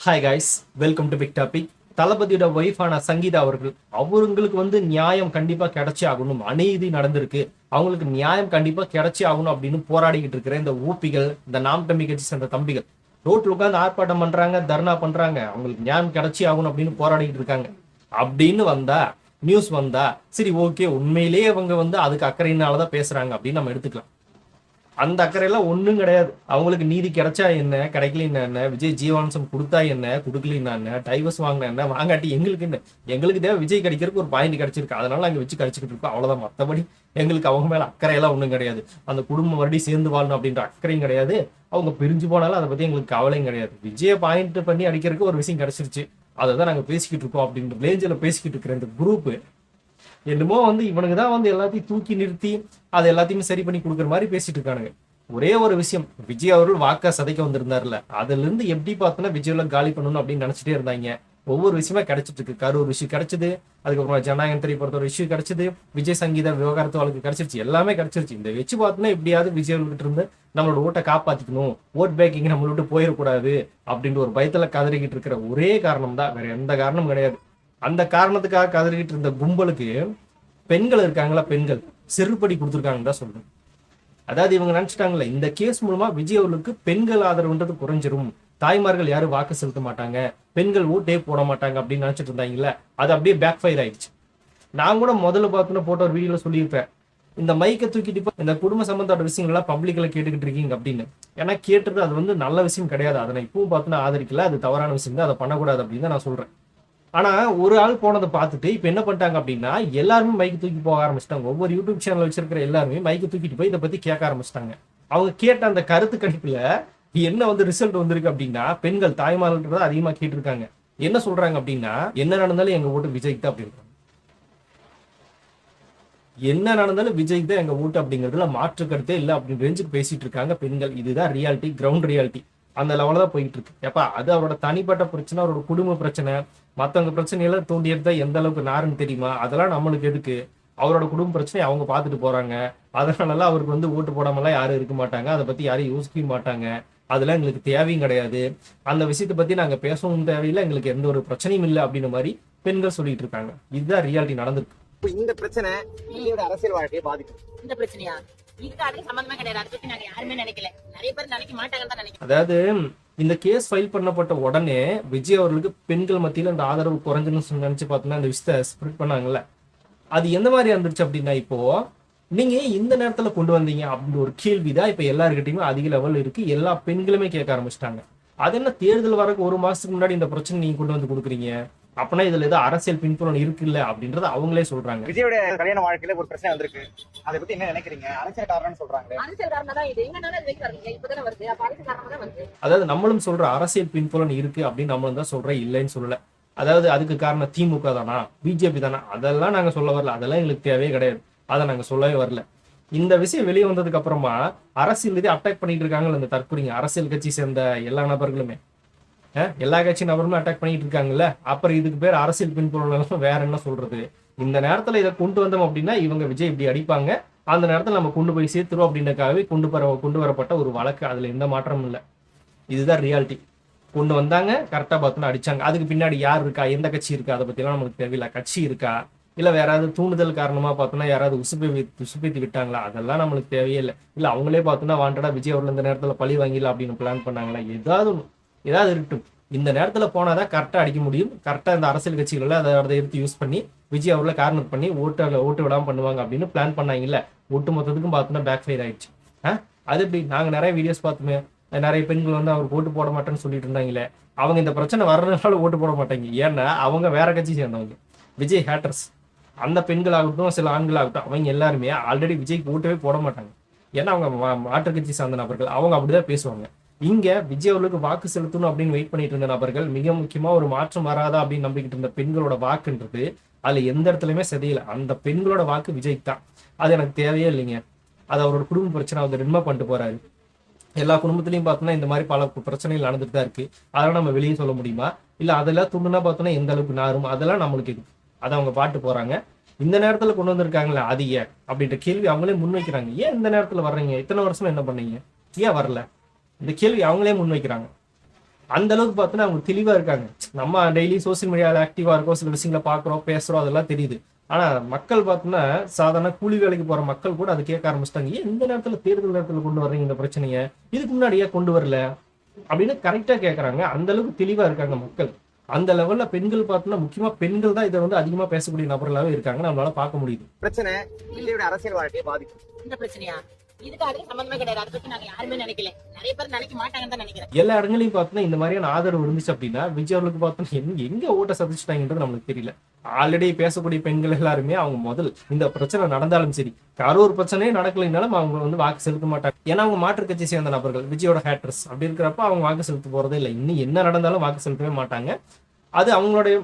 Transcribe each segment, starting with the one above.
Hi guys, welcome to big topic. தளபதியோட ஒய்ஃபான சங்கீதா அவங்களுக்கு நியாயம் கண்டிப்பா கிடைச்சே ஆகணும், அநீதி நடந்திருக்கு, அவங்களுக்கு நியாயம் கண்டிப்பா கிடைச்சே ஆகணும் அப்படின்னு போராடிக்கிட்டு இருக்கிற இந்த ஊப்பிகள், இந்த நாம் தம்பி கட்சி சேர்ந்த தம்பிகள் ரோட்ல உட்காந்து ஆர்ப்பாட்டம் பண்றாங்க, தர்ணா பண்றாங்க, அவங்களுக்கு நியாயம் கிடைச்சே ஆகணும் அப்படின்னு போராடிக்கிட்டு இருக்காங்க. அப்படின்னு வந்தா நியூஸ் வந்தா சரி ஓகே, உண்மையிலேயே அவங்க அதுக்கு அக்கறையினாலதான் பேசுறாங்க அப்படின்னு நம்ம எடுத்துக்கலாம். அந்த அக்கறையெல்லாம் ஒன்றும் கிடையாது. அவங்களுக்கு நீதி கிடைச்சா என்ன, கிடைக்கலன்னா என்ன, விஜய் ஜீவாம்சம் கொடுத்தா என்ன, கொடுக்கலன்னா என்ன, டைவர்ஸ் வாங்கினா என்ன, வாங்காட்டி எங்களுக்கு என்ன, எங்களுக்கு தேவை விஜய் கிடைக்கிறதுக்கு ஒரு பாயிண்ட் கிடைச்சிருக்கு, அதனால அங்கே வச்சு கழிச்சுக்கிட்டு இருக்கோம், அவ்வளோதான். மற்றபடி எங்களுக்கு அவங்க மேலே அக்கறையெல்லாம் ஒன்றும் கிடையாது. அந்த குடும்பம் மறுபடியும் சேர்ந்து வாழணும் அப்படின்ற அக்கறையும் கிடையாது. அவங்க பிரிஞ்சு போனாலும் அதை பற்றி எங்களுக்கு கவலையும் கிடையாது. விஜயை பாயிண்ட் பண்ணி அடிக்கிறதுக்கு ஒரு விஷயம் கிடைச்சிருச்சு, அதை தான் நாங்கள் பேசிக்கிட்டு இருக்கோம் அப்படின்ற ரேஞ்சில் பேசிக்கிட்டு இருக்கிற இந்த குரூப்பு என்னமோ இவனுக்கு தான் எல்லாத்தையும் தூக்கி நிறுத்தி அதை எல்லாத்தையுமே சரி பண்ணி கொடுக்குற மாதிரி பேசிட்டு இருக்கானுங்க. ஒரே ஒரு விஷயம், விஜய் அவர்கள் வாக்கா சதைக்க வந்திருந்தாருல, அதுல இருந்து எப்படி பார்த்தோன்னா விஜய்ல காலி பண்ணணும் அப்படின்னு நினைச்சிட்டே இருந்தாங்க. ஒவ்வொரு விஷயமா கிடைச்சிட்டு இருக்கு. கரூர் விஷயம் கிடைச்சது, அதுக்கப்புறம் ஜனநாயகம் தெரிய பொறுத்த ஒரு விஷயம் கிடைச்சது, விஜய் சங்கீதா விவகாரத்து வழக்கு கிடைச்சிருச்சு, எல்லாமே கிடைச்சிருச்சு. இந்த வச்சு பார்த்தோன்னா எப்படியாவது விஜய் அவர்கிட்ட இருந்து நம்மளோட ஓட்டை காப்பாத்திக்கணும், ஓட் பேக்கிங் நம்மள விட்டு போயிடக்கூடாது அப்படின்ற ஒரு பயத்துல கதறிக்கிட்டு இருக்கிற ஒரே காரணம் தான், வேற எந்த காரணமும் கிடையாது. அந்த காரணத்துக்காக கதறிக்கிட்டு இருந்த கும்பலுக்கு பெண்கள் இருக்காங்களா, பெண்கள் செருப்படி கொடுத்துருக்காங்கன்னு தான் சொல்றேன். அதாவது இவங்க நினைச்சிட்டாங்களே இந்த கேஸ் மூலமா விஜய் அவர்களுக்கு பெண்கள் ஆதரவுன்றது குறைஞ்சிரும், தாய்மார்கள் யாரும் வாக்கு செலுத்த மாட்டாங்க, பெண்கள் ஓட்டே போட மாட்டாங்க அப்படின்னு நினைச்சிட்டு இருந்தாங்கல்ல, அது அப்படியே பேக் ஃபயர் ஆயிடுச்சு. நான் கூட முதல்ல பார்த்தோன்னா போட்ட ஒரு வீடியோல சொல்லியிருப்பேன், இந்த மைக்கை தூக்கிட்டு இந்த குடும்ப சம்பந்தப்பட்ட விஷயங்கள்லாம் பப்ளிக்ல கேட்டுக்கிட்டு இருக்கீங்க அப்படின்னு. ஏன்னா கேட்டுறது அது நல்ல விஷயம் கிடையாது, அதை நான் இப்பவும் பார்த்தோன்னா ஆதரிக்கல, அது தவறான விஷயம் தான், அதை பண்ணக்கூடாது அப்படின்னு தான் நான் சொல்றேன். ஆனா ஒரு ஆள் போனதை பார்த்துட்டு இப்ப என்ன பண்ணிட்டாங்க அப்படின்னா எல்லாருமே மைக்கு தூக்கி போக ஆரம்பிச்சிட்டாங்க. ஒவ்வொரு யூடியூப் சேனல் வச்சிருக்கிற எல்லாருமே மைக்கு தூக்கிட்டு போய் இதை பத்தி கேட்க ஆரம்பிச்சிட்டாங்க. அவங்க கேட்ட அந்த கருத்து கணிப்புல என்ன ரிசல்ட் வந்திருக்கு அப்படின்னா, பெண்கள் தாய்மார்கள் அதிகமா கேட்டு இருக்காங்க. என்ன சொல்றாங்க அப்படின்னா, என்ன நடந்தாலும் எங்க ஓட்டு விஜய்க்கு தான் அப்படின்றாங்க. என்ன நடந்தாலும் விஜய்க்கு தான் எங்க ஓட்டு அப்படிங்கிறதுல மாற்று கருத்தே இல்லை அப்படின்னு ரேஞ்சுக்கு பேசிட்டு இருக்காங்க பெண்கள். இதுதான் ரியாலிட்டி, கிரவுண்ட் ரியாலிட்டி. அந்த லெவலில் தான் போயிட்டு இருக்கு. எப்பா அது அவரோட தனிப்பட்ட பிரச்சனை, அவரோட குடும்ப பிரச்சனை, மற்றவங்க பிரச்சனையெல்லாம் தூண்டி எடுத்தா எந்த அளவுக்கு நாருன்னு தெரியுமா, அதெல்லாம் நம்மளுக்கு எதுக்கு? அவரோட குடும்ப பிரச்சனையை அவங்க பார்த்துட்டு போறாங்க. அதனாலலாம் அவருக்கு ஓட்டு போடாமலாம் யாரும் இருக்க மாட்டாங்க, அதை பத்தி யாரும் யோசிக்க மாட்டாங்க, அதெல்லாம் எங்களுக்கு தேவையும் கிடையாது, அந்த விஷயத்தை பத்தி நாங்க பேசவும் தேவையில்லை, எங்களுக்கு எந்த ஒரு பிரச்சனையும் இல்லை அப்படின்ற மாதிரி பெண்கள் சொல்லிட்டு இருக்காங்க. இதுதான் ரியாலிட்டி நடந்திருக்கு. இந்த பிரச்சனை அரசியல் வாழ்க்கையை பாதிக்கும். இந்த பிரச்சனையா சம்பந்தமே கிடையாது, நாங்க யாருமே நினைக்கல, நிறைய பேர் நினைக்க மாட்டாங்கன்னு தான் நினைக்கிறேன். அதாவது இந்த கேஸ் ஃபைல் பண்ணப்பட்ட உடனே விஜய் அவர்களுக்கு பெண்கள் மத்தியில் அந்த ஆதரவு குறைஞ்சுன்னு நினைச்சு பார்த்தோம்னா அந்த விஷயத்தை ஸ்ப்ரெட் பண்ணாங்கல்ல, அது எந்த மாதிரி இருந்துச்சு அப்படின்னா, இப்போ நீங்க இந்த நேரத்துல கொண்டு வந்தீங்க அப்படின்னு ஒரு கேள்விதான் இப்ப எல்லாருக்கிட்டையுமே அதிக லெவல் இருக்கு. எல்லா பெண்களுமே கேட்க ஆரம்பிச்சிட்டாங்க. அது என்ன தேர்தல் வரக்கு ஒரு மாசத்துக்கு முன்னாடி இந்த பிரச்சனை நீங்க கொண்டு வந்து கொடுக்குறீங்க, அப்பனா இதுல ஏதோ அரசியல் பின்புலம் இருக்குல்ல அப்படின்றத அவங்களே சொல்றாங்க. விஜயோட கல்யாண வாழ்க்கையில ஒரு பிரச்சனை வந்திருக்கு, அதை பத்தி என்ன நினைக்கிறீங்க? அரசியல் காரணம்னு சொல்றாங்க. அரசியல் காரணம் தான் இது, எங்கனால இது வரீங்க இப்பதானே வருது, அப்ப அரசியல் காரணம் தான் வருது. அதாவது நம்மளும் சொல்ற அரசியல் பின்புலம் இருக்கு அப்படின்னு நம்மளும் தான் சொல்றேன், இல்லைன்னு சொல்லல. அதாவது அதுக்கு காரணம் திமுக தானா, பிஜேபி தானா, அதெல்லாம் நாங்க சொல்ல வரல, அதெல்லாம் எங்களுக்கு தேவையே கிடையாது, அதை நாங்க சொல்லவே வரல. இந்த விஷயம் வெளியே வந்ததுக்கு அப்புறமா அரசியல் இது அட்டாக் பண்ணிட்டு இருக்காங்கல்ல இந்த தற்கொலைங்க, அரசியல் கட்சி சேர்ந்த எல்லா நபர்களுமே, எல்லா கட்சி நபருமே அட்டாக் பண்ணிட்டு இருக்காங்கல்ல, அப்புறம் இதுக்கு பேர் அரசியல் பின்புலம் வேற என்ன சொல்றது? இந்த நேரத்துல இதை கொண்டு வந்தோம் அப்படின்னா இவங்க விஜய் இப்படி அடிப்பாங்க, அந்த நேரத்துல நம்ம கொண்டு போய் சேர்த்துருவோம் அப்படின்றக்காகவே கொண்டு வரப்பட்ட ஒரு வழக்கு, அதுல எந்த மாற்றமும் இல்லை. இதுதான் ரியாலிட்டி. கொண்டு வந்தாங்க, கரெக்டா பார்த்தோன்னா அடிச்சாங்க. அதுக்கு பின்னாடி யார் இருக்கா, எந்த கட்சி இருக்கா, அதை பத்திலாம் நமக்கு தேவையில்லை. கட்சி இருக்கா இல்ல வேற யாராவது தூண்டுதல் காரணமா பார்த்தோன்னா யாராவது உசுப்பேத்தி விட்டாங்களா, அதெல்லாம் நம்மளுக்கு தேவையே இல்லை. இல்ல அவங்களே பார்த்தோன்னா வாண்டடா விஜய் அவர்கள் இந்த நேரத்துல பழி வாங்கிடலாம் அப்படின்னு பிளான் பண்ணாங்களா, ஏதாவது இருக்கட்டும். இந்த நேரத்துல போனாதான் கரெக்டா அடிக்க முடியும், கரெக்டா இந்த அரசியல் கட்சிகள் அதை எடுத்து யூஸ் பண்ணி விஜய் அவர்களை கார்னர் பண்ணி ஓட்டு விடாம பண்ணுவாங்க அப்படின்னு பிளான் பண்ணாங்கல்ல, ஒட்டு மொத்தத்துக்கும் பார்த்தோன்னா பேக் ஃபயர் ஆயிடுச்சு. அது எப்படி? நாங்க நிறைய வீடியோஸ் பார்த்துமே, நிறைய பெண்கள் அவருக்கு ஓட்டு போட மாட்டேன்னு சொல்லிட்டு இருந்தாங்களே, அவங்க இந்த பிரச்சனை வர்றதுனால ஓட்டு போட மாட்டாங்க, ஏன்னா அவங்க வேற கட்சி சேர்ந்தவங்க, விஜய் ஹேட்டர்ஸ். அந்த பெண்கள் ஆகட்டும் சில ஆண்கள் ஆகட்டும் அவங்க எல்லாருமே ஆல்ரெடி விஜய்க்கு ஓட்டவே போட மாட்டாங்க, ஏன்னா அவங்க மாற்று கட்சி சார்ந்த நபர்கள், அவங்க அப்படிதான் பேசுவாங்க. இங்க விஜய் அவர்களுக்கு வாக்கு செலுத்தணும் அப்படின்னு வெயிட் பண்ணிட்டு இருந்த நபர்கள், மிக முக்கியமா ஒரு மாற்றம் வராதா அப்படின்னு நம்பிக்கிட்டு இருந்த பெண்களோட வாக்குன்றது அதுல எந்த இடத்துலயுமே செதையில. அந்த பெண்களோட வாக்கு விஜய்க்கு தான். அது எனக்கு தேவையே இல்லைங்க, அது அவரோட குடும்ப பிரச்சனை, அவர் ரென்மா பண்ணிட்டு போறாரு. எல்லா குடும்பத்திலையும் பார்த்தோன்னா இந்த மாதிரி பல பிரச்சனைகள் நடந்துட்டு தான் இருக்கு, அதெல்லாம் நம்ம வெளியே சொல்ல முடியுமா? இல்ல அதெல்லாம் துண்டுனா பார்த்தோன்னா எந்த அளவுக்கு நாரும், அதெல்லாம் நம்மளுக்கு இருக்கு, அதை அவங்க பாட்டு போறாங்க. இந்த நேரத்துல கொண்டு வந்திருக்காங்களே அது ஏன் அப்படின்ற கேள்வி அவங்களே முன்வைக்கிறாங்க. ஏன் இந்த நேரத்துல வர்றீங்க, இத்தனை வருஷம் என்ன பண்ணீங்க, ஏன் வரல, இந்த கேள்வி அவங்களே முன்வைக்கிறாங்க. அந்த அளவுக்கு பார்த்தோன்னா அவங்க தெளிவா இருக்காங்க. நம்ம டெய்லி சோசியல் மீடியாவில் ஆக்டிவா இருக்கோம், சில விஷயங்களை பார்க்குறோம், பேசுறோம், அதெல்லாம் தெரியுது. ஆனா மக்கள் பார்த்தோன்னா சாதாரண கூலி வேலைக்கு போற மக்கள் கூட அதை கேட்க ஆரம்பிச்சிட்டாங்க. ஏன் இந்த நேரத்துல தேர்தல் நேரத்துல கொண்டு வர்றீங்க இந்த பிரச்சனையை, இதுக்கு முன்னாடி ஏன் கொண்டு வரல அப்படின்னு கரெக்டா கேட்கறாங்க. அந்த அளவுக்கு தெளிவா இருக்காங்க மக்கள். அந்த லெவல்ல பெண்கள் பார்த்தோம்னா முக்கியமா பெண்கள் தான் இதை வந்து அதிகமா பேசக்கூடிய நபர்களாவே இருக்காங்க, நம்மளால பார்க்க முடியுது. பிரச்சனை விஜயோட அரசியல் வாழ்க்கையை பாதிக்கும். இந்த பிரச்சனையா இதுக்கு அதுக்கு சம்பந்தமே கிடையாது. அதை பத்தி நாங்க யாருமே நினைக்கல. நிறைய பேர் நினைக்க மாட்டாங்கன்னு தான் நினைக்கிறேன். எல்லா இடங்களையும் பார்த்தோன்னா இந்த மாதிரியான ஆதரவு இருந்துச்சு அப்படின்னா விஜய் அவர்களுக்கு பார்த்தோன்னா எங்க ஓட்ட சதிச்சுட்டாங்கன்றது நம்மளுக்கு தெரியல. ஆல்ரெடி பேசக்கூடிய பெண்கள் எல்லாருமே அவங்க முதல் இந்த பிரச்சனை நடந்தாலும் சரி, ஒரு பிரச்சனையே நடக்கலைனாலும் அவங்க வந்து வாக்கு செலுத்த மாட்டாங்க. ஏன்னா அவங்க மாற்று கட்சி சேர்ந்த நபர்கள், விஜயோட ஹேட்டர்ஸ். அப்படி இருக்கிறப்ப அவங்க வாக்கு செலுத்த போறதே இல்லை. இன்னும் என்ன நடந்தாலும் வாக்கு செலுத்தவே மாட்டாங்க. அது அவங்களுடைய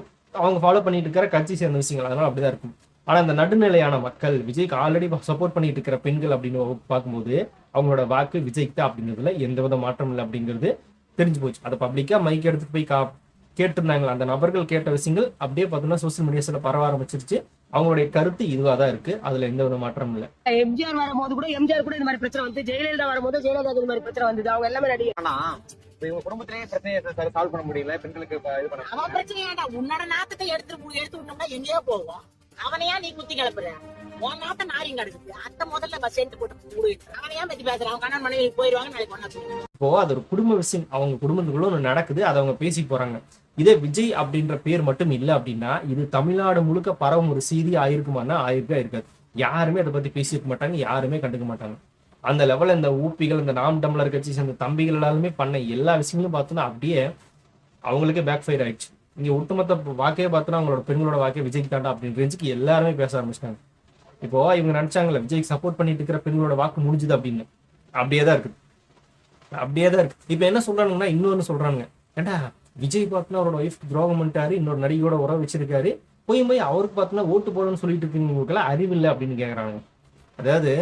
அவங்க ஃபாலோ பண்ணிட்டு இருக்கிற கட்சி சேர்ந்த விஷயங்கள், அதனால அப்படிதான் இருக்கும். ஆனா இந்த நடுநிலையான மக்கள், விஜய்க்கு ஆல்ரெடி சப்போர்ட் பண்ணிட்டு இருக்கிற பெண்கள் அப்படின்னு பார்க்கும்போது அவங்களோட வாக்கு விஜய்க்கு தான் அப்படிங்கிறதுல எந்தவித மாற்றம் இல்லை அப்படிங்கிறது தெரிஞ்சு போச்சு. அதை பப்ளிக்கா மைக் எடுத்துட்டு போய் கேட்டிருந்தாங்களா அந்த நபர்கள் கேட்ட விஷயங்கள் அப்படியே பார்த்தோம்னா சோசியல் மீடியாஸ்ல பரவ ஆரம்பிச்சிருச்சு. அவங்களுடைய கருத்து இதுவா தான் இருக்கு, அதுல எந்த வித மாற்றமும் இல்லை. எம்ஜிஆர் வரும்போது கூட எம்ஜிஆர் கூட இந்த மாதிரி பிரச்சனை வந்து, ஜெயலலிதா வரும்போது ஜெயலலிதா இந்த மாதிரி பிரச்சனை வந்தது. அவங்க எல்லாமே நடிகை. ஆனா இவங்க குடும்பத்திலேயே பிரச்சனையை சால்வ் பண்ண முடியல, பெண்களுக்கு இது பண்ண அவன் பிரச்சனையாடா, உன்னோட நாத்தத்தை எடுத்து விட்டோம்னா எங்கேயோ போவோம். அவனையா நீ குத்தி கிளப்புற? உன் நாத்த நாரிங்க கிடக்குது. அத்தை முதல்ல பஸ் எடுத்து போட்டு அவனையா பத்தி பேசுற? அவங்க கண்ணன் மனைவி போயிருவாங்க நாளைக்கு ஒன்னா. இப்போ அது ஒரு குடும்ப விஷயம், அவங்க குடும்பத்துக்குள்ள ஒன்று நடக்குது, அதை அவங்க பேசி போறாங்க. இதே விஜய் அப்படின்ற பேர் மட்டும் இல்லை அப்படின்னா இது தமிழ்நாடு முழுக்க பரவும் ஒரு செய்தி ஆயிருக்குமானா இருக்காது. யாருமே அதை பத்தி பேசியிருக்க மாட்டாங்க, யாருமே கண்டுக்க மாட்டாங்க. அந்த லெவலில் இந்த ஊப்பிகள், இந்த நாம் டம்ளர் கட்சி சேர்ந்த தம்பிகள் எல்லாருமே பண்ண எல்லா விஷயங்களும் பார்த்தோன்னா அப்படியே அவங்களுக்கே பேக் ஃபயர் ஆயிடுச்சு. இங்க ஒட்டுமொத்த வாக்கே பார்த்தோன்னா அவங்களோட பெண்களோட வாக்கே விஜய்க்கு தாண்டா அப்படின்னு ரேஞ்சுக்கு எல்லாருமே பேச ஆரம்பிச்சிட்டாங்க. இப்போ இவங்க நினைச்சாங்கல்ல விஜய்க்கு சப்போர்ட் பண்ணிட்டு இருக்கிற பெண்களோட வாக்கு முடிஞ்சுது அப்படின்னு, அப்படியே தான் இருக்கு. இப்ப என்ன சொல்றானுங்கன்னா இன்னொன்னு சொல்றானுங்க, ஏண்டா விஜய் பார்த்தோன்னா அவரோட ஒய்ஃப் துரோகம் பண்ணிட்டாரு, இன்னொரு நடிகையோட உறவு வச்சிருக்காரு, போய் அவருக்கு பார்த்தோன்னா ஓட்டு போடணும்னு சொல்லிட்டு இருக்கீங்களுக்கெல்லாம் அறிவில்லை அப்படின்னு கேட்கறாங்க. அதாவது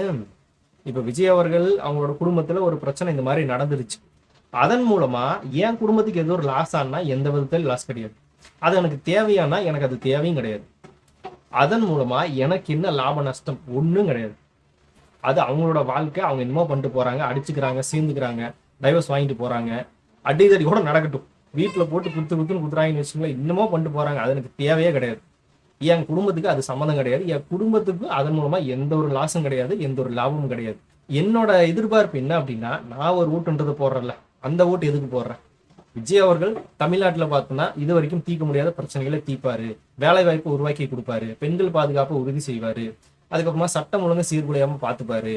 இப்ப விஜய் அவர்கள் அவங்களோட குடும்பத்துல ஒரு பிரச்சனை இந்த மாதிரி நடந்துருச்சு, அதன் மூலமா என் குடும்பத்துக்கு ஏதோ ஒரு லாஸ் ஆனா எந்த விதத்தில் லாஸ் கிடையாது, அது எனக்கு தேவையானா எனக்கு அது தேவையும் கிடையாது, அதன் மூலமா எனக்கு என்ன லாப நஷ்டம் ஒன்றும் கிடையாது. அது அவங்களோட வாழ்க்கை, அவங்க என்னமோ பண்ணிட்டு போறாங்க, அடிச்சுக்கிறாங்க, சேர்ந்துக்கிறாங்க, டைவர்ஸ் வாங்கிட்டு போறாங்க, அடிதடி கூட நடக்கட்டும், வீட்டுல போட்டு குத்துன்னு குத்துறாங்கன்னு வச்சுக்கோங்களேன், இன்னமோ பண்ணிட்டு போறாங்க, அது எனக்கு தேவையே கிடையாது. என் குடும்பத்துக்கு அது சம்மந்தம் கிடையாது, என் குடும்பத்துக்கு அதன் மூலமா எந்த ஒரு லாஸும் கிடையாது, எந்த ஒரு லாபமும் கிடையாது. என்னோட எதிர்பார்ப்பு என்ன அப்படின்னா, நான் ஒரு ஓட்டுன்றது போடுறேன்ல, அந்த ஓட்டு எதுக்கு போடுறேன்? விஜய் அவர்கள் தமிழ்நாட்டுல பார்த்தோம்னா இது வரைக்கும் தீர்க்க முடியாத பிரச்சனைகளை தீர்ப்பாரு, வேலை வாய்ப்பு உருவாக்கி கொடுப்பாரு, பெண்கள் பாதுகாப்பை உறுதி செய்வாரு, அதுக்கப்புறமா சட்டம் ஒழுங்கு சீர்குலையாம பார்த்துப்பாரு,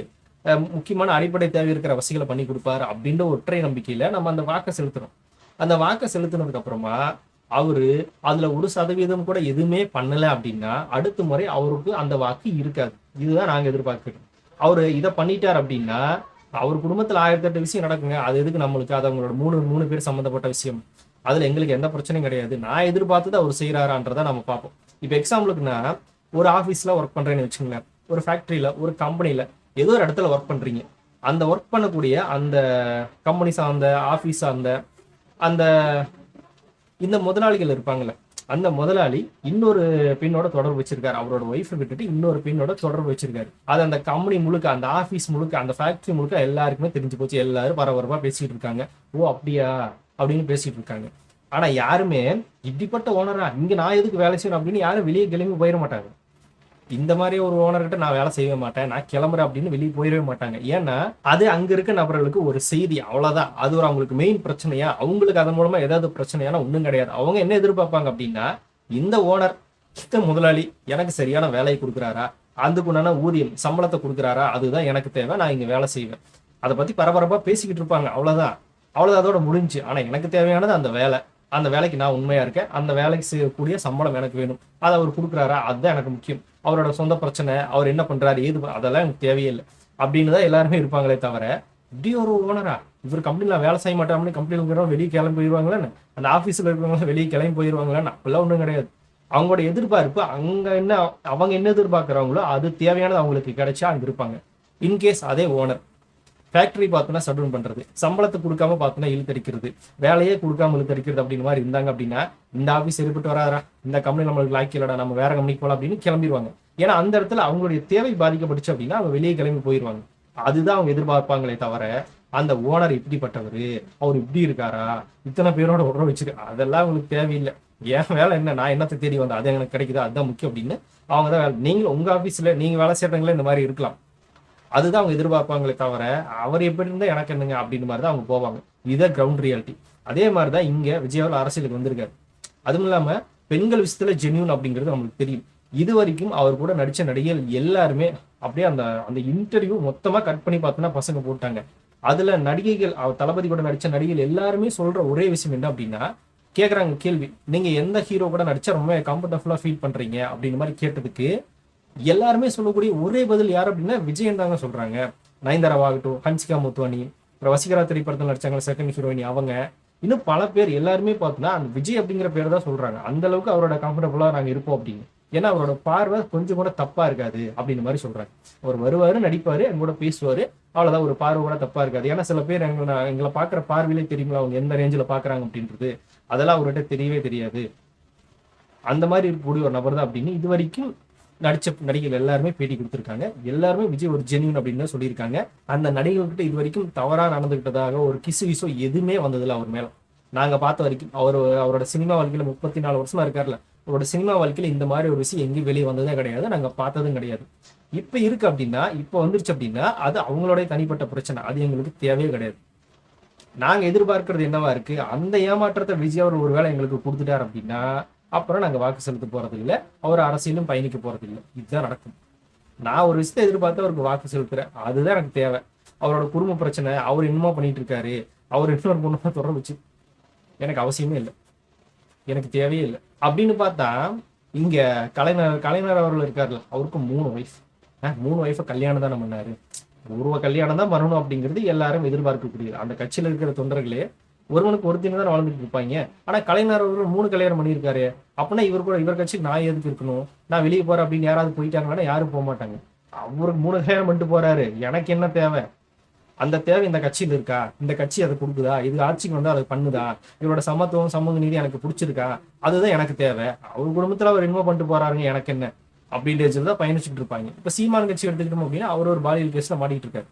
முக்கியமான அடிப்படை தேவை இருக்கிற வசதிகளை பண்ணி கொடுப்பாரு அப்படின்ற ஒற்றை நம்பிக்கையில நம்ம அந்த வாக்கை செலுத்துறோம். அந்த வாக்கை செலுத்தினதுக்கு அப்புறமா அவரு அதுல 1% கூட எதுவுமே பண்ணல அப்படின்னா அடுத்த முறை அவருக்கு அந்த வாக்கு இருக்காது. இதுதான் நாங்க எதிர்பார்க்கிறோம். அவரு இதை பண்ணிட்டார் அப்படின்னா அவர் குடும்பத்துல 1008 விஷயம் நடக்குங்க, அது எதுக்கு நம்மளுக்கு? அது அவங்களோட மூணு பேர் சம்மந்தப்பட்ட விஷயம், அதுல எங்களுக்கு எந்த பிரச்சனையும் கிடையாது. நான் எதிர்பார்த்தது அவர் செய்யறாரான்றதை நம்ம பார்ப்போம். இப்போ எக்ஸாம்பிளுக்குன்னா ஒரு ஆஃபீஸ்ல ஒர்க் பண்றேன்னு வச்சுக்கோங்களேன், ஒரு ஃபேக்டரியில, ஒரு கம்பெனில ஏதோ ஒரு இடத்துல ஒர்க் பண்றீங்க. அந்த ஒர்க் பண்ணக்கூடிய அந்த கம்பெனி சார்ந்த ஆஃபீஸ் சார்ந்த அந்த இந்த முதலாளிகள் இருப்பாங்கல்ல, அந்த முதலாளி இன்னொரு பெண்ணோட தொடர்பு வச்சிருக்காரு, அவரோட ஒய்ஃபை விட்டுட்டு இன்னொரு பெண்ணோட தொடர்பு வச்சிருக்காரு. அது அந்த கம்பெனி முழுக்க, அந்த ஆஃபீஸ் முழுக்க, அந்த ஃபேக்டரி முழுக்க எல்லாருக்குமே தெரிஞ்சு போச்சு. எல்லாரும் பரபரப்பா பேசிட்டு இருக்காங்க, ஓ அப்படியா அப்படின்னு பேசிட்டு இருக்காங்க. ஆனா யாருமே இப்படிப்பட்ட ஓனரா இங்க நான் எதுக்கு வேலை செய்யணும் அப்படின்னு யாரும் வெளியே கிளம்பி போயிட மாட்டாங்க. இந்த மாதிரி ஒரு ஓனர்கிட்ட நான் வேலை செய்ய மாட்டேன், நான் கிளம்புறேன் அப்படின்னு வெளியே போயிடவே மாட்டாங்க. ஏன்னா அது அங்க இருக்க நபர்களுக்கு ஒரு செய்தி, அவ்வளவுதான். அது ஒரு அவங்களுக்கு மெயின் பிரச்சனையா, அவங்களுக்கு அதன் மூலமா ஏதாவது பிரச்சனையான ஒன்றும் கிடையாது. அவங்க என்ன எதிர்பார்ப்பாங்க அப்படின்னா, இந்த ஓனர், இந்த முதலாளி எனக்கு சரியான வேலையை கொடுக்குறாரா, அதுக்குண்டான ஊதியம் சம்பளத்தை கொடுக்குறாரா, அதுதான் எனக்கு தேவை, நான் இங்க வேலை செய்வேன். அதை பத்தி பரபரப்பா பேசிக்கிட்டு இருப்பாங்க, அவ்வளவுதான். அதோட முடிஞ்சு. ஆனா எனக்கு தேவையானது அந்த வேலை, அந்த வேலைக்கு நான் உண்மையா இருக்கேன், அந்த வேலைக்கு செய்யக்கூடிய சம்பளம் எனக்கு வேணும், அதை அவர் கொடுக்குறாரா, அதுதான் எனக்கு முக்கியம். அவரோட சொந்த பிரச்சனை, அவர் என்ன பண்றாரு, அதெல்லாம் எனக்கு தேவையே இல்லை அப்படின்னு தான் எல்லாருமே இருப்பாங்களே தவிர, இப்படி ஒரு ஓனரா இவர் கம்பெனில வேலை செய்ய மாட்டாங்க, கம்பெனில வெளியே கிளம்பி போயிடுவாங்களான்னு, அந்த ஆஃபீஸில் இருக்கிறவங்க வெளியே கிளம்பி போயிடுவாங்களான்னு, அப்பெல்லாம் ஒன்றும் கிடையாது. அவங்களோட எதிர்பார்ப்பு அவங்க என்ன எதிர்பார்க்குறாங்களோ அது தேவையானது அவங்களுக்கு கிடைச்சா அங்கே இருப்பாங்க. இன்கேஸ் அதே ஓனர் ஃபேக்டரி பார்த்தோன்னா ஷட்டவுன் பண்றது, சம்பளத்தை கொடுக்காம பார்த்தோன்னா இழுத்தடிக்கிறது, வேலையே கொடுக்காம இழுத்தடிக்கிறது அப்படின்னு மாதிரி இருந்தாங்க அப்படின்னா, இந்த ஆஃபீஸ் சரிப்பட்டு வராதா, இந்த கம்பெனி நம்மளுக்கு லாய்க்கலடா, நம்ம வேற கம்பெனிக்கு போகலாம் அப்படின்னு கிளம்பிடுவாங்க. ஏன்னா அந்த இடத்துல அவங்களுடைய தேவை பாதிக்கப்பட்டுச்சு அப்படின்னா அவங்க வெளியே கிளம்பி போயிடுவாங்க. அதுதான் அவங்க எதிர்பார்ப்பாங்களே தவிர, அந்த ஓனர் இப்படிப்பட்டவர், அவர் இப்படி இருக்காரா, இத்தனை பேரோட உடற வச்சிருக்கு, அதெல்லாம் உங்களுக்கு தேவையில்லை. என் வேலை என்ன, நான் என்னத்தை தேடி வந்தேன், அது எனக்கு கிடைக்குதா, அதுதான் முக்கியம் அப்படின்னு அவங்க தான் வேலை. நீங்களும் உங்க ஆபீஸ்ல நீங்க வேலை செய்யறவங்களே இந்த மாதிரி இருக்கலாம். அதுதான் அவங்க எதிர்பார்ப்பாங்களே தவிர அவர் எப்படி இருந்தா எனக்கு என்னங்க அப்படின்னு மாதிரி தான் அவங்க போவாங்க. இதுதான் கிரவுண்ட் ரியாலிட்டி. அதே மாதிரிதான் இங்க விஜய் அவர்கள் அரசியலுக்கு வந்திருக்காரு. அதுவும் இல்லாம பெண்கள் விஷயத்துல ஜென்யூன் அப்படிங்கிறது நம்மளுக்கு தெரியும். இது வரைக்கும் அவர் கூட நடிச்ச நடிகைகள் எல்லாருமே அப்படியே அந்த அந்த இன்டர்வியூ மொத்தமா கட் பண்ணி பார்த்தோன்னா பசங்க போட்டாங்க. அதுல நடிகைகள், அவர் தளபதி கூட நடிச்ச நடிகைகள் எல்லாருமே சொல்ற ஒரே விஷயம் என்ன அப்படின்னா, கேக்குறாங்க கேள்வி, நீங்க எந்த ஹீரோ கூட நடிச்சா ரொம்ப கம்ஃபர்டபுளா ஃபீல் பண்றீங்க அப்படின்னு மாதிரி கேட்டதுக்கு எல்லாருமே சொல்லக்கூடிய ஒரே பதில் யார் அப்படின்னா விஜயன் தாங்க சொல்றாங்க. நயன்தாராவாகட்டும், ஹன்சிகா முத்துவானி, அப்புறம் வசீகரா திரைப்படத்தில் நடிச்சாங்க செகண்ட் ஹீரோயினி அவங்க, இன்னும் பல பேர் எல்லாருமே பார்த்தோன்னா அந்த விஜய் அப்படிங்கிற பேர் தான் சொல்றாங்க. அந்த அளவுக்கு அவரோட கம்ஃபர்டபுளா நாங்க இருப்போம் அப்படின்னு. ஏன்னா அவரோட பார்வை கொஞ்சம் கூட தப்பா இருக்காது அப்படின்னு மாதிரி சொல்றாங்க. அவர் வருவாரு, நடிப்பாரு, எங்க கூட பேசுவாரு, அவ்வளவுதான். ஒரு பார்வை கூட தப்பா இருக்காது. ஏன்னா சில பேர் எங்களை பாக்குற பார்வையிலே தெரியுங்களா அவங்க எந்த ரேஞ்சில் பாக்குறாங்க அப்படின்றது, அதெல்லாம் அவர்கிட்ட தெரியவே தெரியாது. அந்த மாதிரி இருக்கக்கூடிய ஒரு நபர் தான் அப்படின்னு இது வரைக்கும் நடிச்ச நடிகைகள் எல்லாருமே பேட்டி கொடுத்துருக்காங்க. எல்லாருமே விஜய் ஒரு ஜென்யூன் அப்படின்னு தான் சொல்லியிருக்காங்க. அந்த நடிகர்கிட்ட இது வரைக்கும் தவறா நடந்துகிட்டதாக ஒரு கிசு எதுவுமே வந்ததில்லை அவர் மேல. நாங்க பார்த்த வரைக்கும் அவரோட சினிமா வாழ்க்கையில 34 வருஷமா இருக்காருல்ல, அவரோட சினிமா வாழ்க்கையில இந்த மாதிரி ஒரு விஷயம் எங்கேயும் வெளியே வந்ததே கிடையாது, நாங்க பார்த்ததும் கிடையாது. இப்ப இருக்கு அப்படின்னா, இப்ப வந்துருச்சு அப்படின்னா அது அவங்களுடைய தனிப்பட்ட பிரச்சனை, அது எங்களுக்கு தேவையே கிடையாது. நாங்க எதிர்பார்க்கறது என்னவா இருக்கு, அந்த ஏமாற்றத்தை விஜய் அவர் ஒருவேளை எங்களுக்கு கொடுத்துட்டார் அப்படின்னா அப்புறம் நாங்க வாக்கு செலுத்த போறது இல்லை, அவர் அரசியலும் பயணிக்க போறது இல்லை. இதுதான் நடக்கும். நான் ஒரு விஷயத்தை எதிர்பார்த்து அவருக்கு வாக்கு செலுத்துறேன், அதுதான் எனக்கு தேவை. அவரோட குடும்ப பிரச்சனை, அவர் என்னமோ பண்ணிட்டு இருக்காரு, அவர் இன்னொரு பொண்ணு தொடர வச்சு எனக்கு அவசியமே இல்லை, எனக்கு தேவையே இல்லை அப்படின்னு பார்த்தா, இங்க கலைஞர் அவர்கள் இருக்காருல்ல, அவருக்கு 3 ஒய்ஃப், 3 ஒய்ஃபை கல்யாணம் தானே பண்ணாரு. ஒருவ கல்யாணம் தான் பண்ணணும் அப்படிங்கிறது எல்லாரும் எதிர்பார்க்கக்கூடியது. அந்த கட்சியில இருக்கிற தொண்டர்களே ஒருவனுக்கு ஒருத்தின தான் வாழ்ந்துட்டு இருப்பாங்க. ஆனா கலைஞர் அவர்கள் 3 கல்யாணம் பண்ணியிருக்காரு அப்படின்னா இவர் கட்சிக்கு நான் எதுக்கு இருக்கணும், நான் வெளியே போறேன் அப்படின்னு யாராவது போயிட்டாங்கன்னா யாரும் போக மாட்டாங்க. அவருக்கு 3 கல்யாணம் பண்ணிட்டு போறாரு, எனக்கு என்ன தேவை, அந்த தேவை இந்த கட்சியில இருக்கா, இந்த கட்சி அதை கொடுக்குதா, இது ஆட்சிக்கு வந்து அதை பண்ணுதா, இவரோட சமத்துவம் சமூக நீதி எனக்கு பிடிச்சிருக்கா, அதுதான் எனக்கு தேவை. அவர் குடும்பத்துல அவர் என்னமோ பண்ணிட்டு போறாருங்க, எனக்கு என்ன அப்படின்றது தான் பயணிச்சுட்டு இருப்பாங்க. இப்ப சீமான் கட்சி எடுத்துக்கிட்டோம் அப்படின்னா அவர் ஒரு பாலியல் கேஸ்ல மாட்டிட்டு இருக்காரு.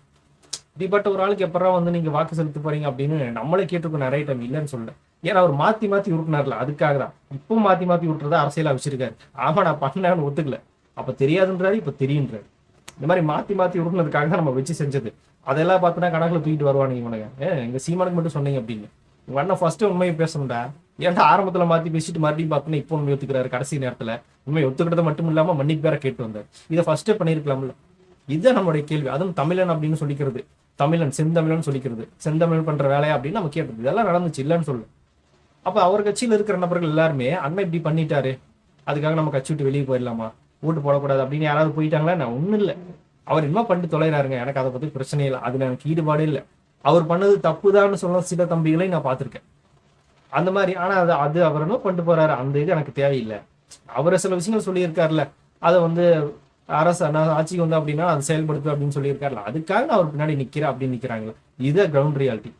இப்படிப்பட்ட ஒரு ஆளுக்கு எப்பறம் வந்து நீங்க வாக்கு செலுத்த போறீங்க அப்படின்னு நம்மளே கேட்டுருக்கோம் நிறைய டைம், இல்லைன்னு சொல்ல. ஏன்னா அவர் மாத்தி உருட்டினார்ல, அதுக்காக தான் இப்போ மாத்தி விட்டுறதா அரசியலா வச்சிருக்காரு. ஆமா நான் பண்ணேன்னு ஒத்துக்கல, அப்ப தெரியாதுன்றாரு, இப்ப தெரியுன்றாரு. இந்த மாதிரி மாத்தி உருட்டினதுக்காக தான் நம்ம வச்சு செஞ்சது. அதெல்லாம் பார்த்தோன்னா கணக்குல தூக்கிட்டு வருவானுங்க இவனுங்க. எங்க சீமானுக்கு மட்டும் சொன்னீங்க அப்படின்னு உங்க ஃபர்ஸ்ட் உண்மையை பேசணும்டா. ஏன்டா ஆரம்பத்துல மாத்தி பேசிட்டு மறுபடியும் பார்த்தோன்னா இப்போ உண்மை ஒத்துக்கிறாரு கடைசி நேரத்துல. உண்மை ஒத்துக்கிட்டது மட்டும் இல்லாம மன்னிப்பு பேர கேட்டு வந்தார். இதை ஃபர்ஸ்டே பண்ணிருக்கலாம்ல. இதுதான் நம்மளுடைய கேள்வி. அதுவும் தமிழன் அப்படின்னு சொல்லிக்கிறது, தமிழன் செந்தமிழன் சொல்லிக்கிறது, செந்தமிழ் பண்ற வேலையா அப்படின்னு நம்ம கேட்டது. இதெல்லாம் நடந்துச்சு, இல்லைன்னு சொல்லு. அப்ப அவர் கட்சியில இருக்கிற நபர்கள் எல்லாருமே அண்ணன் இப்படி பண்ணிட்டாரு, அதுக்காக நம்ம கட்சி விட்டு வெளியே போயிடலாமா, ஓட்டு போடக்கூடாது அப்படின்னு யாராவது போயிட்டாங்களா? நான் ஒண்ணும் இல்லை, அவர் என்ன பண்ணிட்டு தொலைறாருங்க, எனக்கு அதை பத்தி பிரச்சனை இல்லை, அதுல எனக்கு ஈடுபாடு இல்லை. அவர் பண்ணது தப்புதான்னு சொல்ல சில தம்பிகளை நான் பார்த்திருக்கேன் அந்த மாதிரி. ஆனா அது அவர் என்ன பண்ணிட்டு போறாரு, அந்த இது எனக்கு தேவையில்லை. அவரை சில விஷயங்கள் சொல்லியிருக்காருல்ல, அதை வந்து அரசு ஆட்சிக்கு வந்து அப்படின்னா அது செயல்படுத்து அப்படின்னு சொல்லியிருக்காருல்ல, அதுக்காக நான் அவர் பின்னாடி நிக்கிறேன் அப்படின்னு நிக்கிறாங்களே. இது கிரவுண்ட் ரியாலிட்டி.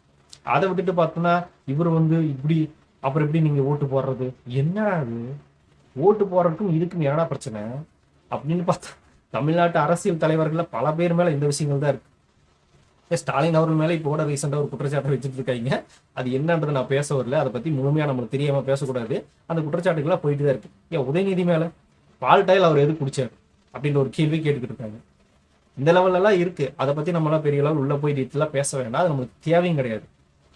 அதை விட்டுட்டு பார்த்தோம்னா இவர் வந்து இப்படி, அப்புறம் எப்படி நீங்க ஓட்டு போடுறது, என்ன அது ஓட்டு போடுறதுக்கும் இதுக்கும் என்னடா பிரச்சனை அப்படின்னு பார்த்தா தமிழ்நாட்டு அரசியல் தலைவர்கள்ல பல பேர் மேல இந்த விஷயங்கள் தான் இருக்கு. ஸ்டாலின் அவர்கள் மேல இப்போ கூட ரீசெண்டா ஒரு குற்றச்சாட்டை வச்சுட்டு இருக்காங்க. அது என்னன்றது நான் பேச வரல, அதை பத்தி முழுமையா நம்மளுக்கு தெரியாம பேசக்கூடாது. அந்த குற்றச்சாட்டுகள்லாம் போயிட்டு தான் இருக்கு. ஏன் உதயநிதி மேல பால்டாயில் அவர் எது குடிச்சாரு அப்படின்ற ஒரு கேள்வி கேட்டுக்கிட்டு இருக்காங்க. இந்த லெவல்ல எல்லாம் இருக்கு. அதை பத்தி நம்மளாம் பெரிய அளவு உள்ள போய் டீட்டெயிலாக பேச வேண்டாம், அது நம்மளுக்கு தேவையும் கிடையாது.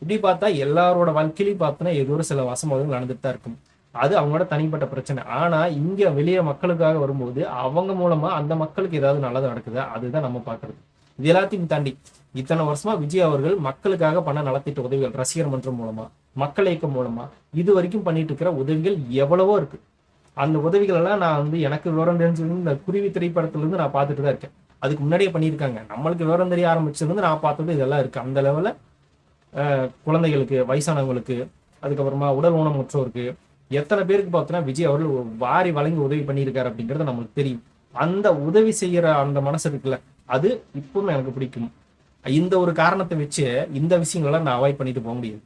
இப்படி பார்த்தா எல்லாரோட வாழ்க்கையிலையும் பார்த்தோன்னா ஏதோ ஒரு சில வசமதங்கள் நடந்துட்டு தான் இருக்கும். அது அவங்களோட தனிப்பட்ட பிரச்சனை. ஆனா இங்க வெளியே மக்களுக்காக வரும்போது அவங்க மூலமா அந்த மக்களுக்கு ஏதாவது நல்லது நடக்குதா, அதுதான் நம்ம பாக்குறது. இது எல்லாத்தையும் தாண்டி இத்தனை வருஷமா விஜய் அவர்கள் மக்களுக்காக பண்ண நலத்திட்ட உதவிகள், ரசிகர் மன்றம் மூலமா, மக்கள் இயக்கம் மூலமா இது வரைக்கும் பண்ணிட்டு இருக்கிற உதவிகள் எவ்வளவோ இருக்கு. அந்த உதவிகள் எல்லாம் நான் வந்து எனக்கு விவரம் தெரிஞ்சது இந்த குருவி திரைப்படத்துல இருந்து நான் பார்த்துட்டு தான் இருக்கேன். அதுக்கு முன்னாடியே பண்ணியிருக்காங்க. நம்மளுக்கு விவரம் தெரிய ஆரம்பிச்சது வந்து நான் பார்த்தது இதெல்லாம் இருக்கு. அந்த லெவல்ல குழந்தைகளுக்கு, வயசானவங்களுக்கு, அதுக்கப்புறமா உடல் ஊனமுற்றோருக்கு எத்தனை பேருக்கு பார்த்தோன்னா விஜய் அவர்கள் வாரி வழங்கி உதவி பண்ணியிருக்காரு அப்படிங்கிறது நம்மளுக்கு தெரியும். அந்த உதவி செய்யற அந்த மனசு இருக்குல்ல, அது இப்பவும் எனக்கு பிடிக்கும். இந்த ஒரு காரணத்தை வச்சு இந்த விஷயங்கள்லாம் நான் அவாய்ட் பண்ணிட்டு போக முடியாது.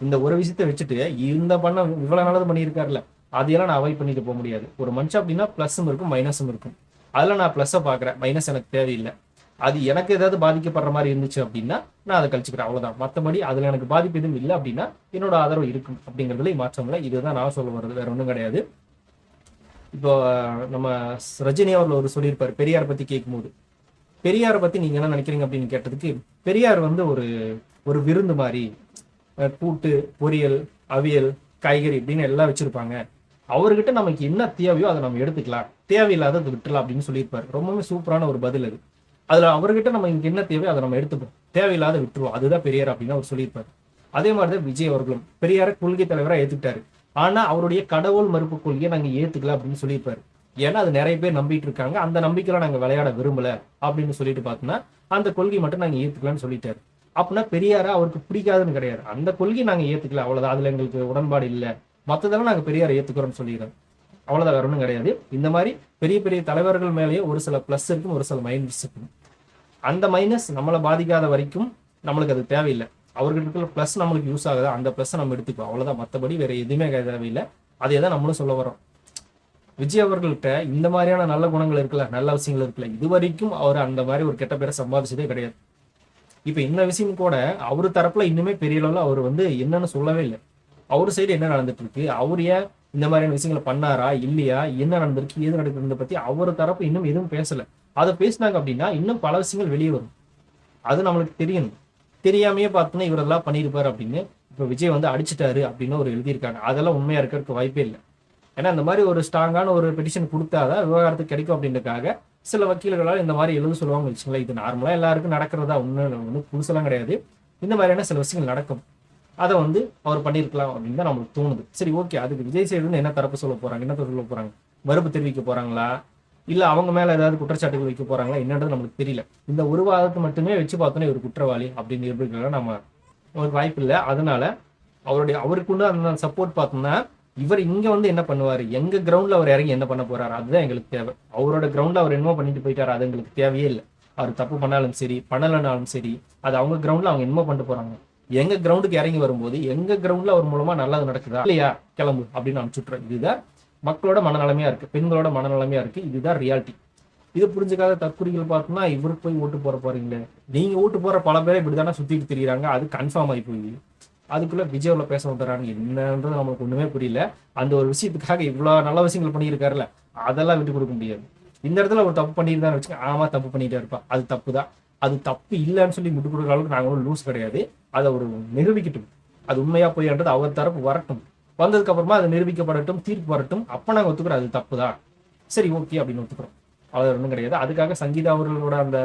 இந்த ஒரு விஷயத்த வச்சுட்டு இந்த பண்ண இவ்வளவு நல்லது பண்ணியிருக்காருல்ல, அதையெல்லாம் நான் அவாய்ட் பண்ணிட்டு போக முடியாது. ஒரு மனுஷன் அப்படின்னா பிளஸும் இருக்கும் மைனஸும் இருக்கும். அதில் நான் ப்ளஸ்ஸை பார்க்குறேன், மைனஸ் எனக்கு தேவையில்லை. அது எனக்கு ஏதாவது பாதிக்கப்படுற மாதிரி இருந்துச்சு அப்படின்னா நான் அதை கழிச்சுக்கிறேன், அவ்வளவுதான். மற்றபடி அதுல எனக்கு பாதிப்பு எதுவும் இல்லை அப்படின்னா என்னோட ஆதரவு இருக்கும் அப்படிங்கிறதுல மாற்றம் இல்லை. இதுதான் நான் சொல்ல வர்றது, வேற ஒன்றும் கிடையாது. இப்போ நம்ம ரஜினி அவர்கள் ஒரு சொல்லியிருப்பாரு பெரியார் பத்தி கேட்கும்போது, பெரியாரை பத்தி நீங்க என்ன நினைக்கிறீங்க அப்படின்னு கேட்டதுக்கு, பெரியார் வந்து ஒரு விருந்து மாதிரி, கூட்டு பொரியல் அவியல் காய்கறி அப்படின்னு எல்லாம் வச்சிருப்பாங்க. அவர்கிட்ட நமக்கு என்ன தேவையோ அதை நம்ம எடுத்துக்கலாம், தேவையில்லாத விட்டுலாம் அப்படின்னு சொல்லியிருப்பாரு. ரொம்பவே சூப்பரான ஒரு பதில் அது. அதுல அவர்கிட்ட நம்ம இங்க என்ன தேவையோ அதை நம்ம எடுத்துப்போம், தேவையில்லாத விட்டுருவோம். அதுதான் பெரியார் அப்படின்னு அவர் சொல்லியிருப்பாரு. அதே மாதிரிதான் விஜய் அவர்களும் பெரியார கொள்கை தலைவராக ஏத்துக்கிட்டாரு. ஆனா அவருடைய கடவுள் மறுப்பு கொள்கையை நாங்க ஏத்துக்கல அப்படின்னு சொல்லியிருப்பாரு. ஏன்னா அது நிறைய பேர் நம்பிட்டு இருக்காங்க, அந்த நம்பிக்கையில நாங்க விளையாட விரும்பல அப்படின்னு சொல்லிட்டு பார்த்தோம்னா அந்த கொள்கை மட்டும் நாங்க ஏத்துக்கலாம்னு சொல்லிட்டாரு. அப்படின்னா பெரியார அவருக்கு பிடிக்காதுன்னு கிடையாது, அந்த கொள்கையை நாங்க ஏத்துக்கல அவ்வளவுதான், அதுல எங்களுக்கு உடன்பாடு இல்லை, மற்றதெல்லாம் நாங்க பெரியாரை ஏத்துக்கிறோம்னு சொல்லிடுறோம், அவ்வளவுதான், வேற ஒன்றும் கிடையாது. இந்த மாதிரி பெரிய பெரிய தலைவர்கள் மேலேயே ஒரு சில பிளஸ் இருக்கும், ஒரு சில மைனஸ் இருக்கும். அந்த மைனஸ் நம்மளை பாதிக்காத வரைக்கும் நம்மளுக்கு அது தேவையில்லை. அவர்கிட்ட இருக்கிற பிளஸ் நம்மளுக்கு யூஸ் ஆகுதா, அந்த பிளஸ் நம்ம எடுத்துப்போம், அவ்வளவுதான். மற்றபடி வேற எதுவுமே தேவையில்லை. அதே தான் நம்மளும் சொல்ல வரோம். விஜய் அவர்கள்ட்ட இந்த மாதிரியான நல்ல குணங்கள் இருக்குல்ல, நல்ல விஷயங்கள் இருக்குல்ல, இது வரைக்கும் அவர் அந்த மாதிரி ஒரு கெட்ட பேரை சம்பாதிச்சதே கிடையாது. இப்ப இந்த விஷயம் கூட அவரு தரப்புல இன்னுமே பெரிய அளவுல அவர் என்னன்னு சொல்லவே இல்லை. அவரு சைடு என்ன நடந்துட்டு இருக்கு, அவர் ஏன் இந்த மாதிரியான விஷயங்களை பண்ணாரா இல்லையா, என்ன நடந்திருக்கு ஏது நடக்குதுன்றத பத்தி அவர் தரப்பு இன்னும் எதுவும் பேசல. அதை பேசினாங்க அப்படின்னா இன்னும் பல விஷயங்கள் வெளியே வரும், அது நம்மளுக்கு தெரியணும். தெரியாமையே பார்த்தோன்னா இவரெல்லாம் பண்ணியிருப்பாரு அப்படின்னு இப்ப விஜய் அடிச்சிட்டாரு அப்படின்னு ஒரு எழுதியிருக்காங்க. அதெல்லாம் உண்மையா இருக்கிறதுக்கு வாய்ப்பே இல்லை. ஏன்னா இந்த மாதிரி ஒரு ஸ்ட்ராங்கான ஒரு பெட்டிஷன் கொடுத்தாதான் விவகாரத்துக்கு கிடைக்கும் அப்படின்றதுக்காக சில வக்கீல்களால் இந்த மாதிரி எழுத சொல்லுவாங்க வச்சுங்களேன். இது நார்மலா எல்லாருக்கும் நடக்கிறதா, ஒன்றும் புதுசெல்லாம் கிடையாது. இந்த மாதிரியான சில விஷயங்கள் நடக்கும். அதை அவர் பண்ணியிருக்கலாம் அப்படின்னு தான் நம்மளுக்கு தோணுது. சரி, ஓகே, அதுக்கு விஜய் சைடுன்னு என்ன தரப்பு சொல்ல போறாங்க, என்ன சொல்ல போறாங்க, மறுப்பு தெரிவிக்க போறாங்களா, இல்ல அவங்க மேல ஏதாவது குற்றச்சாட்டுகள் வைக்க போறாங்களா என்னன்றது நம்மளுக்கு தெரியல. இந்த ஒரு வாதத்தை மட்டுமே வச்சு பார்த்தோன்னா இவர் குற்றவாளி அப்படின்னு நிரூபிக்கலாம் நம்ம ஒரு வாய்ப்பு இல்லை. அதனால அவருக்குள்ள அந்த சப்போர்ட் பார்த்தோம்னா இவர் இங்க என்ன பண்ணுவாரு, எங்க கிரவுண்ட்ல அவர் இறங்கி என்ன பண்ண போறாரு, அதுதான் எங்களுக்கு தேவை. அவரோட கிரவுண்ட்ல அவர் என்னமோ பண்ணிட்டு போயிட்டாரு, அது எங்களுக்கு தேவையே இல்லை. அவர் தப்பு பண்ணாலும் சரி பண்ணலனாலும் சரி, அது அவங்க கிரவுண்ட்ல அவங்க என்னமோ பண்ணிட்டு போறாங்க. எங்க கிரவுண்டுக்கு இறங்கி வரும்போது எங்க கிரவுண்ட்ல அவர் மூலமா நல்லது நடக்குதா இல்லையா, கிளம்பு அப்படின்னு அனுப்பிச்சுட்றோம். இதுதான் மக்களோட மனநலமையா இருக்கு, பெண்களோட மனநலமையா இருக்கு. இதுதான் ரியாலிட்டி. இது புரிஞ்சுக்காத தற்குறிகள் பார்த்தோம்னா இவருக்கு போய் ஓட்டு போற போறீங்களே, நீங்க ஓட்டு போற பல பேரை இப்படிதானே சுத்திட்டு தெரியுறாங்க, அது கன்ஃபார்ம் ஆகி போய் அதுக்குள்ள விஜய்ல பேச வந்துடுறாங்க. என்னன்றது நம்மளுக்கு ஒண்ணுமே புரியல. அந்த ஒரு விஷயத்துக்காக இவ்வளவு நல்ல விஷயங்கள் பண்ணியிருக்காருல்ல, அதெல்லாம் விட்டு கொடுக்க முடியாது. இந்த இடத்துல ஒரு தப்பு பண்ணியிருந்தான்னு வச்சுக்க, ஆமா தப்பு பண்ணிட்டே இருப்பா, அது தப்பு தான், அது தப்பு இல்லைன்னு சொல்லி விட்டு கொடுக்குற அளவுக்கு நாங்க ஒன்றும் லூஸ் கிடையாது. அதை ஒரு நிரூபிக்கட்டும், அது உண்மையா போய்ன்றது அவர் தரப்பு வரட்டும், வந்ததுக்கு அப்புறமா அது நிரூபிக்கப்படட்டும், தீர்ப்பு வரட்டும், அப்ப நாங்க ஒத்துக்கிறோம் அது தப்பு தான், சரி ஓகே அப்படின்னு ஒத்துக்கிறோம், அவ்வளவு ஒன்றும் கிடையாது. அதுக்காக சங்கீதா அவர்களோட அந்த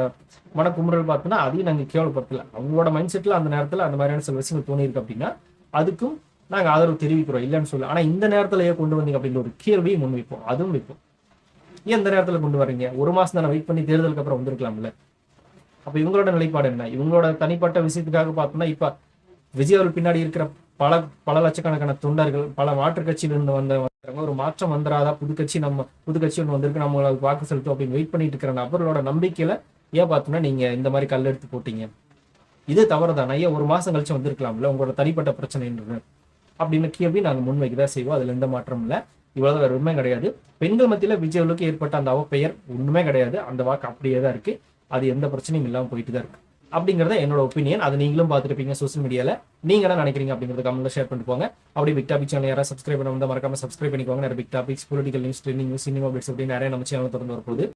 மனக்குமுறல் பார்த்தோம்னா அதையும் நாங்கள் கேவலப்படுத்தல. அவங்களோட மைண்ட் செட்ல அந்த நேரத்தில் அந்த மாதிரியான சில விஷயங்கள் தோணியிருக்கு அப்படின்னா அதுக்கும் நாங்கள் ஆதரவு தெரிவிக்கிறோம், இல்லைன்னு சொல்ல. ஆனால் இந்த நேரத்தில் ஏன் கொண்டு வந்தீங்க அப்படின்ற ஒரு கேள்வியும் முன் வைப்போம், அதுவும் வைப்போம். ஏன் இந்த நேரத்தில் கொண்டு வரீங்க, ஒரு மாசம் தானே வெயிட் பண்ணி தேர்தலுக்கு அப்புறம் வந்திருக்கலாம்ல. அப்ப இவங்களோட நிலைப்பாடு என்ன, இவங்களோட தனிப்பட்ட விஷயத்துக்காக பார்த்தோம்னா இப்ப விஜய் அவர்கள் பின்னாடி இருக்கிற பல லட்சக்கணக்கான தொண்டர்கள், பல மாற்றுக் கட்சியிலிருந்து வந்தவங்க, ஒரு மாற்றம் வந்துடாதா, புது கட்சி ஒன்று வந்திருக்கு, நம்ம வாக்கு செலுத்தும் அப்படின்னு வெயிட் பண்ணிட்டு இருக்கிற நபர்களோட நம்பிக்கையில ஏன் பார்த்தோம்னா நீங்க இந்த மாதிரி கல் எடுத்து போட்டீங்க, இது தவறுதான். ஐயா ஒரு மாசம் கழிச்சு வந்திருக்கலாம்ல, உங்களோட தனிப்பட்ட பிரச்சனைன்றது அப்படின்னு கேள்வி நாங்கள் முன்வைக்கதான் செய்வோம். அதுல எந்த மாற்றம் இல்லை, இவ்வளவு வேற உண்மை கிடையாது. பெண்கள் மத்தியில விஜய்களுக்கு ஏற்பட்ட அந்த அவப்பெயர் உண்மை கிடையாது, அந்த வாக்கு அப்படியே தான் இருக்கு, அது எந்த பிரச்சனையும் இல்லாம போயிட்டு தான் இருக்கு அப்படிங்கறத என்னோட ஒப்பீனியன். அது நீங்களும் பார்த்துருப்பீங்க சோசியல் மீடியால. நீங்க என்ன நினைக்கிறீங்க அப்படிங்கறத கமெண்ட்ல ஷேர் பண்ணிட்டு போங்க. அப்படி பிக் டாபிக் சேனல் யாராவது சப்ஸ்கிரைப் பண்ண மறக்காம சப்ஸ்கிரைப் பண்ணிக்கோங்க. நிறைய big topics, political news, trending news, cinema updates அப்படின்னு நிறைய நம்ம சேனல் தொடர்ந்து வரப்போகுது.